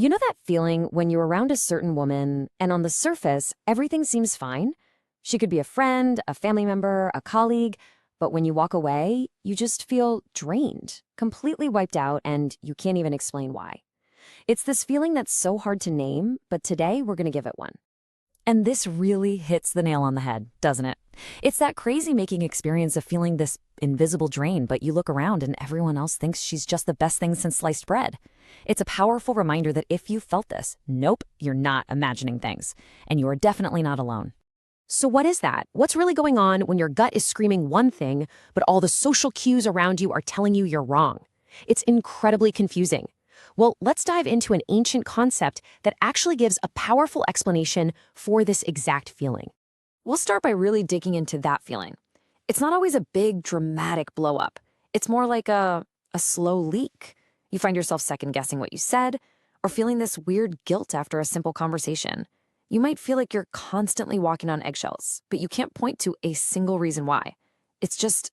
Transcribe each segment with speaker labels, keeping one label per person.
Speaker 1: You know that feeling when you're around a certain woman and on the surface, everything seems fine? She could be a friend, a family member, a colleague, but when you walk away, you just feel drained, completely wiped out, and you can't even explain why. It's this feeling that's so hard to name, but today we're going to give it one. And this really hits the nail on the head, doesn't it? It's that crazy-making experience of feeling this invisible drain, but you look around and everyone else thinks she's just the best thing since sliced bread. It's a powerful reminder that if you felt this, nope, you're not imagining things, and you are definitely not alone. So what is that? What's really going on when your gut is screaming one thing, but all the social cues around you are telling you you're wrong? It's incredibly confusing. Well, let's dive into an ancient concept that actually gives a powerful explanation for this exact feeling. We'll start by really digging into that feeling. It's not always a big, dramatic blow-up. It's more like a slow leak. You find yourself second-guessing what you said, or feeling this weird guilt after a simple conversation. You might feel like you're constantly walking on eggshells, but you can't point to a single reason why. It's just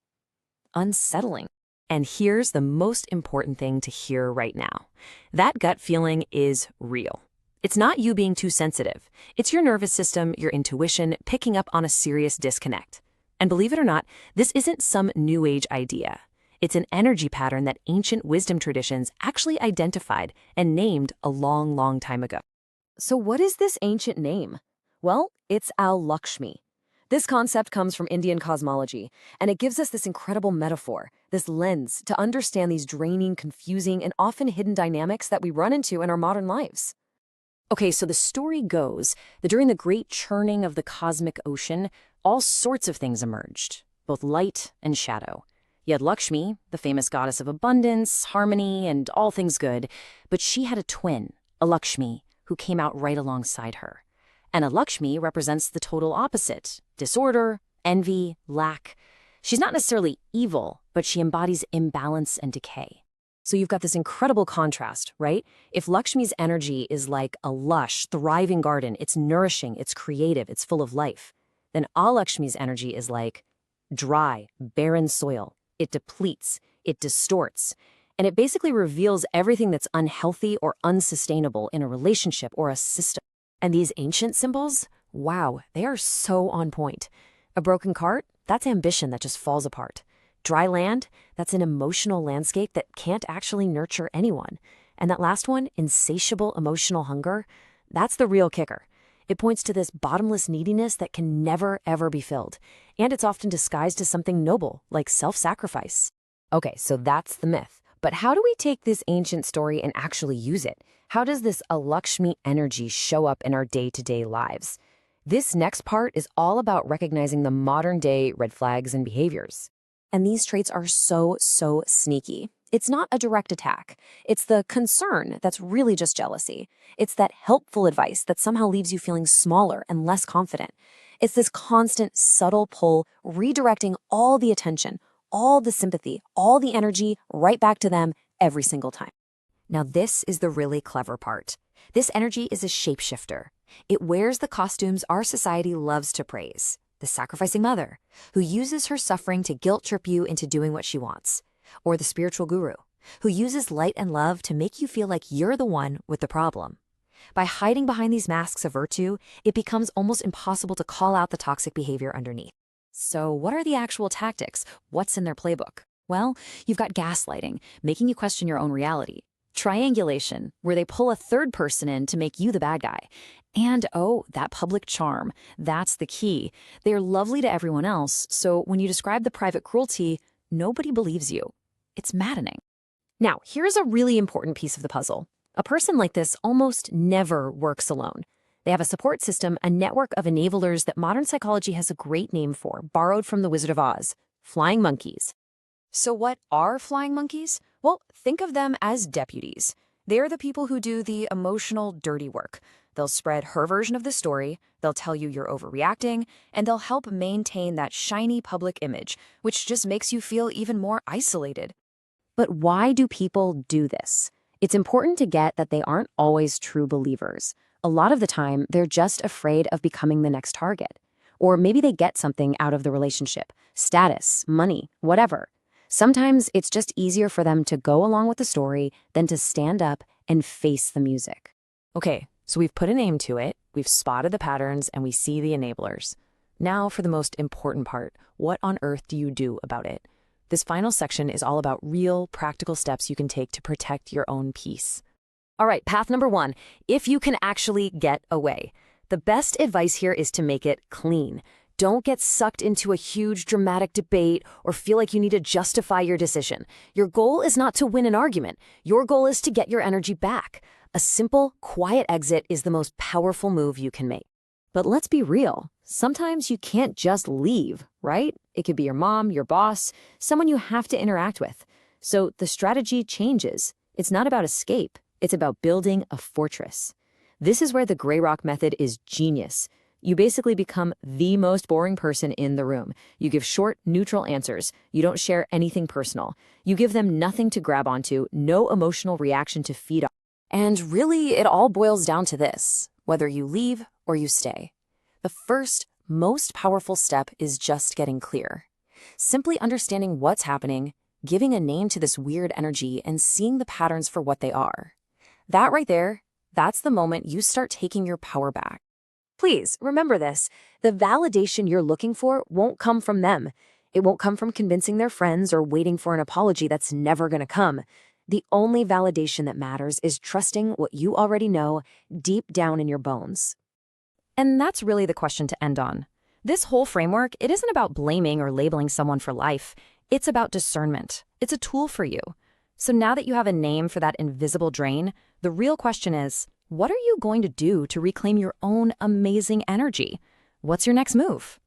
Speaker 1: unsettling. And here's the most important thing to hear right now. That gut feeling is real. It's not you being too sensitive. It's your nervous system, your intuition, picking up on a serious disconnect. And believe it or not, this isn't some new age idea. It's an energy pattern that ancient wisdom traditions actually identified and named a long, long time ago. So what is this ancient name? Well, it's Alakshmi. This concept comes from Indian cosmology, and it gives us this incredible metaphor, this lens to understand these draining, confusing, and often hidden dynamics that we run into in our modern lives. Okay, so the story goes that during the great churning of the cosmic ocean, all sorts of things emerged, both light and shadow. You had Lakshmi, the famous goddess of abundance, harmony, and all things good, but she had a twin, a Lakshmi, who came out right alongside her. And a Lakshmi represents the total opposite: disorder, envy, lack. She's not necessarily evil, but she embodies imbalance and decay. So you've got this incredible contrast, right? If Lakshmi's energy is like a lush, thriving garden, it's nourishing, it's creative, it's full of life, then Alakshmi's energy is like dry, barren soil. It depletes, it distorts, and it basically reveals everything that's unhealthy or unsustainable in a relationship or a system. And these ancient symbols, wow, they are so on point. A broken cart, that's ambition that just falls apart. Dry land, that's an emotional landscape that can't actually nurture anyone. And that last one, insatiable emotional hunger, that's the real kicker. It points to this bottomless neediness that can never, ever be filled. And it's often disguised as something noble, like self-sacrifice. Okay, so that's the myth. But how do we take this ancient story and actually use it? How does this Alakshmi energy show up in our day-to-day lives? This next part is all about recognizing the modern-day red flags and behaviors. And these traits are so sneaky. It's not a direct attack. It's the concern that's really just jealousy. It's that helpful advice that somehow leaves you feeling smaller and less confident. It's this constant, subtle pull, redirecting all the attention, all the sympathy, all the energy right back to them every single time. Now this is the really clever part. This energy is a shapeshifter. It wears the costumes our society loves to praise. The sacrificing mother, who uses her suffering to guilt trip you into doing what she wants. Or the spiritual guru, who uses light and love to make you feel like you're the one with the problem. By hiding behind these masks of virtue, it becomes almost impossible to call out the toxic behavior underneath. So what are the actual tactics? What's in their playbook? Well, you've got gaslighting, making you question your own reality. Triangulation, where they pull a third person in to make you the bad guy. And oh, that public charm, that's the key. They're lovely to everyone else, so when you describe the private cruelty, nobody believes you. It's maddening. Now, here's a really important piece of the puzzle. A person like this almost never works alone. They have a support system, a network of enablers that modern psychology has a great name for, borrowed from the Wizard of Oz: flying monkeys. So what are flying monkeys? Well, think of them as deputies. They're the people who do the emotional dirty work. They'll spread her version of the story, they'll tell you you're overreacting, and they'll help maintain that shiny public image, which just makes you feel even more isolated. But why do people do this? It's important to get that they aren't always true believers. A lot of the time, they're just afraid of becoming the next target. Or maybe they get something out of the relationship: status, money, whatever. Sometimes it's just easier for them to go along with the story than to stand up and face the music. Okay, so we've put a name to it, we've spotted the patterns, and we see the enablers. Now for the most important part, what on earth do you do about it? This final section is all about real, practical steps you can take to protect your own peace. All right, path number 1, if you can actually get away. The best advice here is to make it clean. Don't get sucked into a huge dramatic debate or feel like you need to justify your decision. Your goal is not to win an argument. Your goal is to get your energy back. A simple, quiet exit is the most powerful move you can make. But let's be real. Sometimes you can't just leave, right? It could be your mom, your boss, someone you have to interact with. So the strategy changes. It's not about escape. It's about building a fortress. This is where the gray rock method is genius. You basically become the most boring person in the room. You give short, neutral answers. You don't share anything personal. You give them nothing to grab onto, no emotional reaction to feed on. And really, it all boils down to this, whether you leave or you stay. The first, most powerful step is just getting clear. Simply understanding what's happening, giving a name to this weird energy, and seeing the patterns for what they are. That right there, that's the moment you start taking your power back. Please remember this. The validation you're looking for won't come from them. It won't come from convincing their friends or waiting for an apology that's never going to come. The only validation that matters is trusting what you already know deep down in your bones. And that's really the question to end on. This whole framework, it isn't about blaming or labeling someone for life. It's about discernment. It's a tool for you. So now that you have a name for that invisible drain, the real question is, what are you going to do to reclaim your own amazing energy? What's your next move?